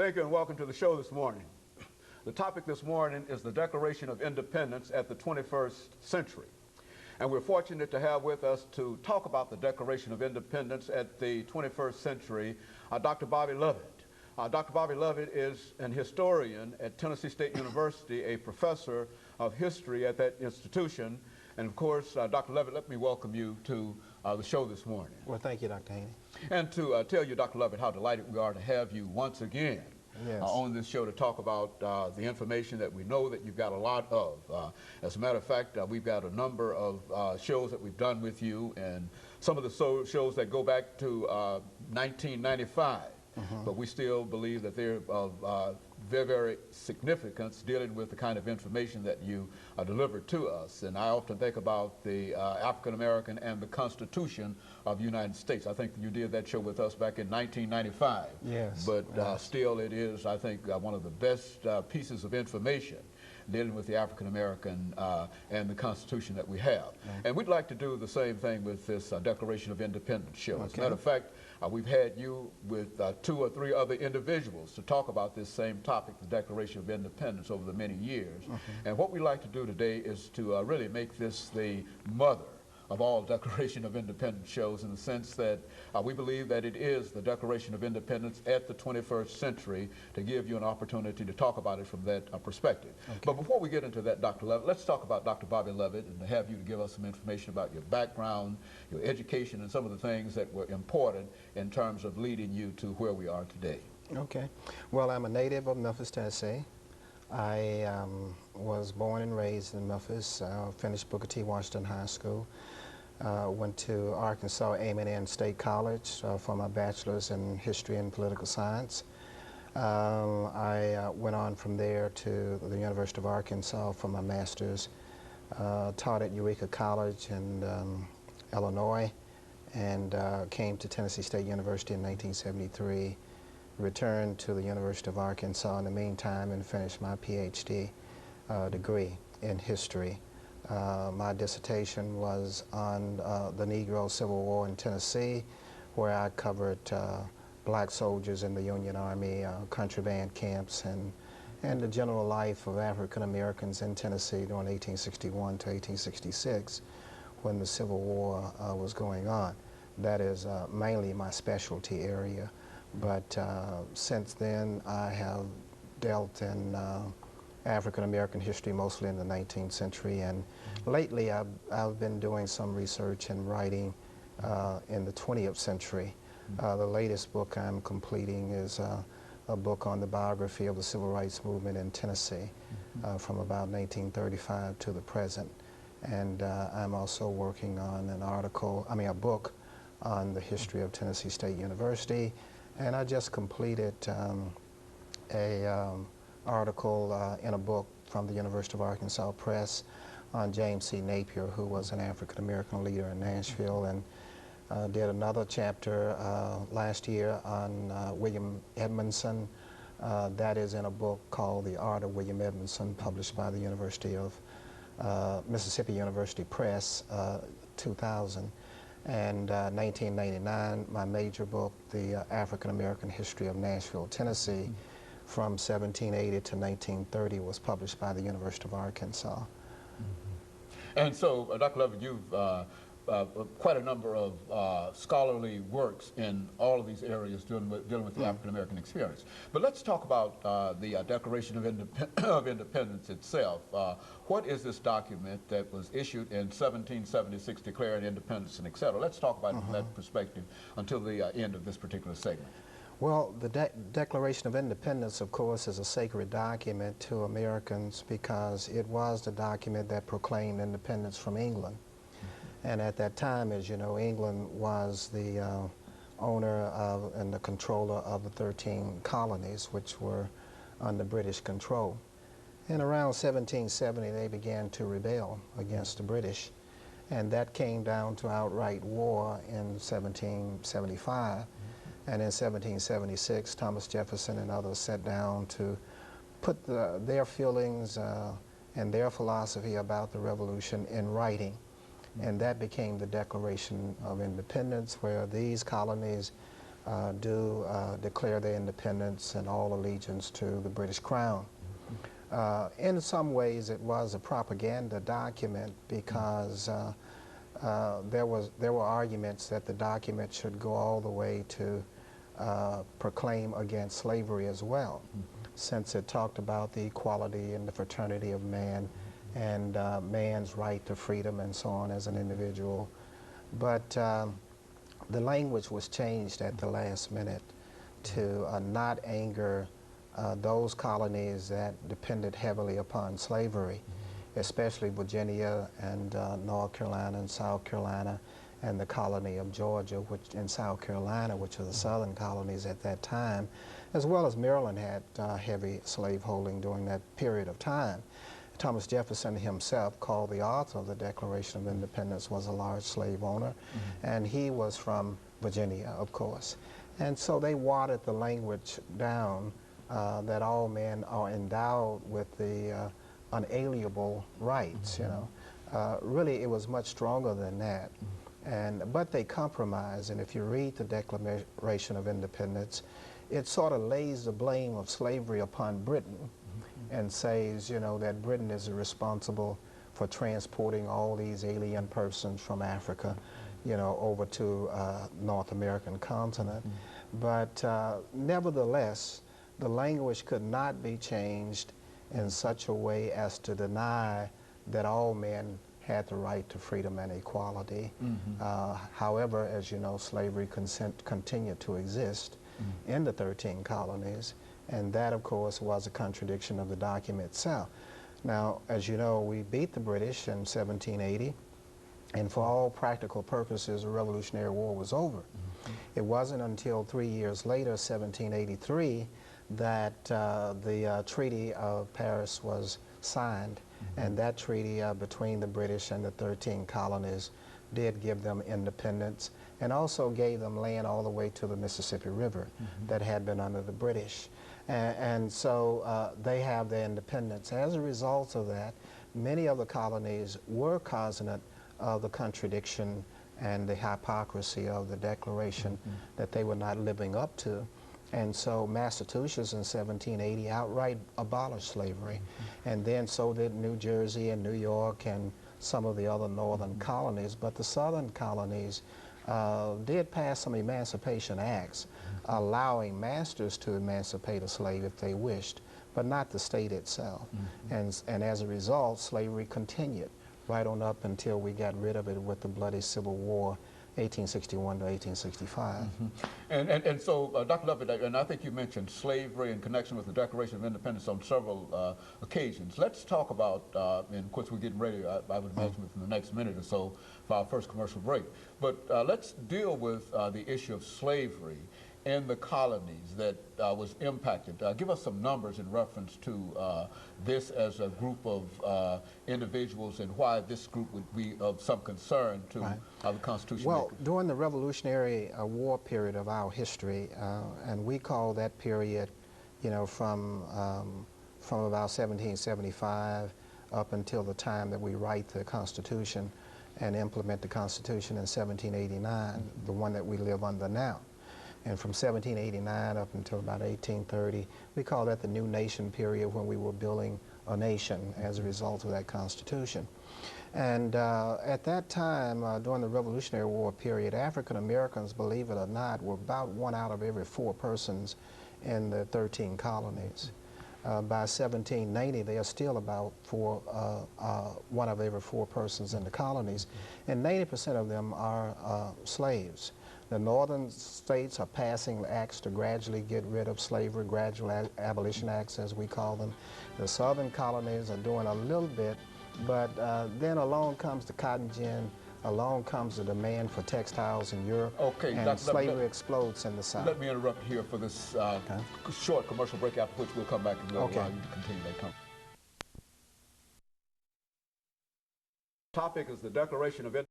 Thank you and welcome to the show this morning. The topic this morning is the Declaration of Independence at the 21st century. And we're fortunate to have with us to talk about the Declaration of Independence at the 21st century, Dr. BLovett. Dr. BLovett is an historian at Tennessee State University, a professor of history at that institution. And of course, Dr. Lovett, let me welcome you to the show this morning. Well, thank you, Dr. Haney. And to tell you, Dr. Lovett, how delighted we are to have you once again on this show to talk about the information that we know that you've got a lot of. As a matter of fact, we've got a number of shows that we've done with you, and some of the shows that go back to 1995. But we still believe that they're of very, very significance dealing with the kind of information that you delivered to us. And I often think about the African American and the Constitution of the United States. I think you did that show with us back in 1995. Yes. But still it is, I think, one of the best pieces of information dealing with the African American and the Constitution that we have. And we'd like to do the same thing with this Declaration of Independence show. As a matter of fact, we've had you with 2 or 3 other individuals to talk about this same topic, the Declaration of Independence, over the many years. And what we'd like to do today is to really make this the mother of all Declaration of Independence shows, in the sense that we believe that it is the Declaration of Independence at the 21st century, to give you an opportunity to talk about it from that perspective. But before we get into that, Dr. Lovett, let's talk about Dr. BLovett and to have you to give us some information about your background, your education, and some of the things that were important in terms of leading you to where we are today. Okay. Well, I'm a native of Memphis, Tennessee. I was born and raised in Memphis, finished Booker T. Washington High School. Went to Arkansas A&M State College for my bachelor's in history and political science. I went on from there to the University of Arkansas for my master's. Taught at Eureka College in Illinois, and came to Tennessee State University in 1973. Returned to the University of Arkansas in the meantime and finished my PhD degree in history. My dissertation was on the Negro Civil War in Tennessee, where I covered black soldiers in the Union Army, contraband camps, and the general life of African Americans in Tennessee during 1861 to 1866, when the Civil War was going on. That is mainly my specialty area. But since then, I have dealt in African American history, mostly in the 19th century, and lately I've been doing some research and writing in the 20th century. The latest book I'm completing is a book on the biography of the Civil Rights Movement in Tennessee from about 1935 to the present. And I'm also working on a book on the history of Tennessee State University. And I just completed an article in a book from the University of Arkansas Press on James C. Napier, who was an African-American leader in Nashville, and did another chapter last year on William Edmondson. That is in a book called The Art of William Edmondson, published by the University of Mississippi University Press, 2000. And 1999, my major book, The African-American History of Nashville, Tennessee, from 1780 to 1930, was published by the University of Arkansas. And so, Dr. Lovett, you've quite a number of scholarly works in all of these areas dealing with the African-American experience. But let's talk about the Declaration of Independence itself. What is this document that was issued in 1776 declaring independence and et cetera? Let's talk about it from that perspective until the end of this particular segment. Well, the Declaration of Independence, of course, is a sacred document to Americans because it was the document that proclaimed independence from England. And at that time, as you know, England was the owner of and the controller of the 13 colonies, which were under British control. And around 1770, they began to rebel against the British. And that came down to outright war in 1775. And in 1776, Thomas Jefferson and others sat down to put their feelings and their philosophy about the revolution in writing. And that became the Declaration of Independence, where these colonies do declare their independence and all allegiance to the British Crown. In some ways, it was a propaganda document because there were arguments that the document should go all the way to proclaim against slavery as well, since it talked about the equality and the fraternity of man and man's right to freedom and so on as an individual. But the language was changed at the last minute to not anger those colonies that depended heavily upon slavery, especially Virginia and North Carolina and South Carolina and the colony of Georgia and South Carolina, which are the southern colonies at that time, as well as Maryland had heavy slaveholding during that period of time. Thomas Jefferson himself, called the author of the Declaration of Independence, was a large slave owner, and he was from Virginia, of course. And so they watered the language down that all men are endowed with the unalienable rights, you know. Really, it was much stronger than that. But they compromised, and if you read the Declaration of Independence, it sort of lays the blame of slavery upon Britain and says, you know, that Britain is responsible for transporting all these alien persons from Africa, you know, over to North American continent. But nevertheless, the language could not be changed in such a way as to deny that all men had the right to freedom and equality. However, as you know, slavery continued to exist in the 13 colonies, and that, of course, was a contradiction of the document itself. Now, as you know, we beat the British in 1780, and for all practical purposes, the Revolutionary War was over. It wasn't until 3 years later, 1783, that the Treaty of Paris was signed, and that treaty between the British and the 13 colonies did give them independence and also gave them land all the way to the Mississippi River that had been under the British. And so they have their independence. As a result of that, many of the colonies were cognizant of the contradiction and the hypocrisy of the Declaration that they were not living up to. And so Massachusetts in 1780 outright abolished slavery. And then so did New Jersey and New York and some of the other northern colonies. But the southern colonies did pass some emancipation acts, allowing masters to emancipate a slave if they wished, but not the state itself. And as a result, slavery continued right on up until we got rid of it with the bloody Civil War, 1861 to 1865. And so, Dr. Lovett, and I think you mentioned slavery in connection with the Declaration of Independence on several occasions. Let's talk about, and of course we're getting ready, I would imagine, within the next minute or so for our first commercial break. But let's deal with the issue of slavery in the colonies that was impacted. Give us some numbers in reference to this as a group of individuals and why this group would be of some concern to the Constitution. Well, during the Revolutionary War period of our history, and we call that period, you know, from about 1775 up until the time that we write the Constitution and implement the Constitution in 1789, the one that we live under now. And from 1789 up until about 1830, we call that the New Nation period, when we were building a nation as a result of that Constitution. And at that time, during the Revolutionary War period, African Americans, believe it or not, were about 1 out of every 4 persons in the 13 colonies. By 1790, they are still about 1 of every 4 persons in the colonies, and 90% of them are slaves. The northern states are passing acts to gradually get rid of slavery, gradual abolition acts as we call them. The southern colonies are doing a little bit, but then along comes the cotton gin, along comes the demand for textiles in Europe, and slavery explodes in the South. Let me interrupt here for this short commercial break, after which we'll come back and we'll allow you to continue that conversation. Topic is the Declaration of Independence.